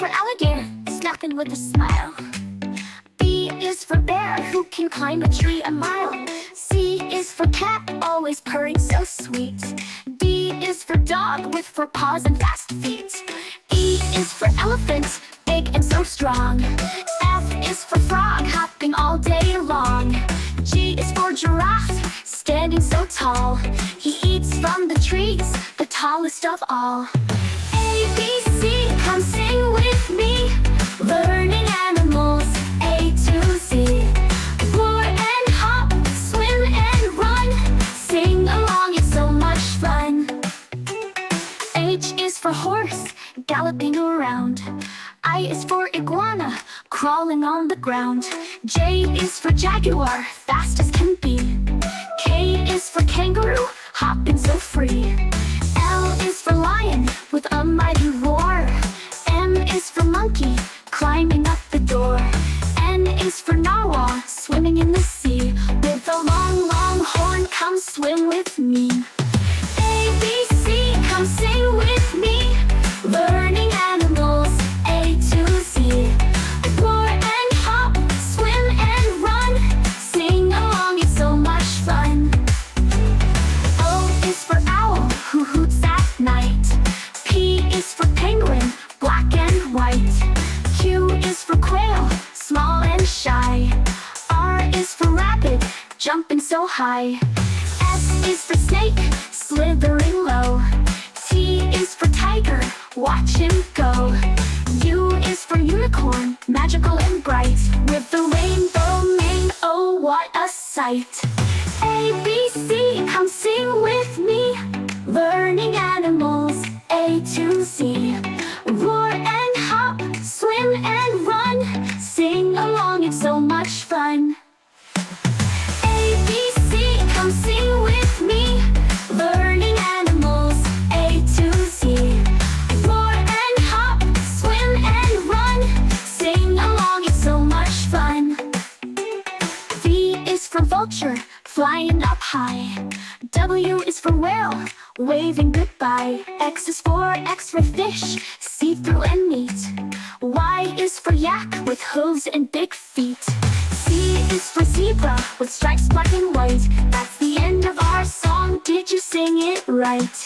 for alligator, snapping with a smile. B is for bear, who can climb a tree a mile. C is for cat, always purring so sweet. D is for dog, with 4 paws and fast feet. E is for elephant, big and so strong. F is for frog, hopping all day long. G is for giraffe, standing so tall. He eats from the trees, the tallest of all. A, B, C, come sing with me. Learning animals, A to Z. Roar and hop, swim and run. Sing along, it's so much fun. H is for horse, galloping around. I is for iguana, crawling on the ground. J is for jaguar, fast as can be. K is for kangaroo, hopping so free. L is for lion, with a mighty roar. M is for monkey, climbing up the door. N is for narwhal, swimming in the sea. With a long, long horn, come swim with me. A, B, C, come sing with me. Learning animals, A to Z. Roar and hop, swim and run. Sing along, it's so much fun. O is for owl, who hoots at night. P is for penguin, black and white. Q is for quail, small and shy. R is for rabbit, jumping so high. S is for snake, slithering low. T is for tiger, watch him go. U is for unicorn, magical and bright. With the rainbow mane, oh what a sight. A, B, C, come sing with me. Learning animals, A to Z. Roar and hop, swim and run. Sing along, it's so much fun. A, B, C, come sing with me. Learning animals, A to Z. Roar and hop, swim and run. Sing along, it's so much fun. V is for vulture, flying up high. W is for whale, waving goodbye. X is for X-ray fish, see-through and neat. Y is for yak, with hooves and big feet. Z is for zebra, with stripes black and white. That's the end of our song, did you sing it right?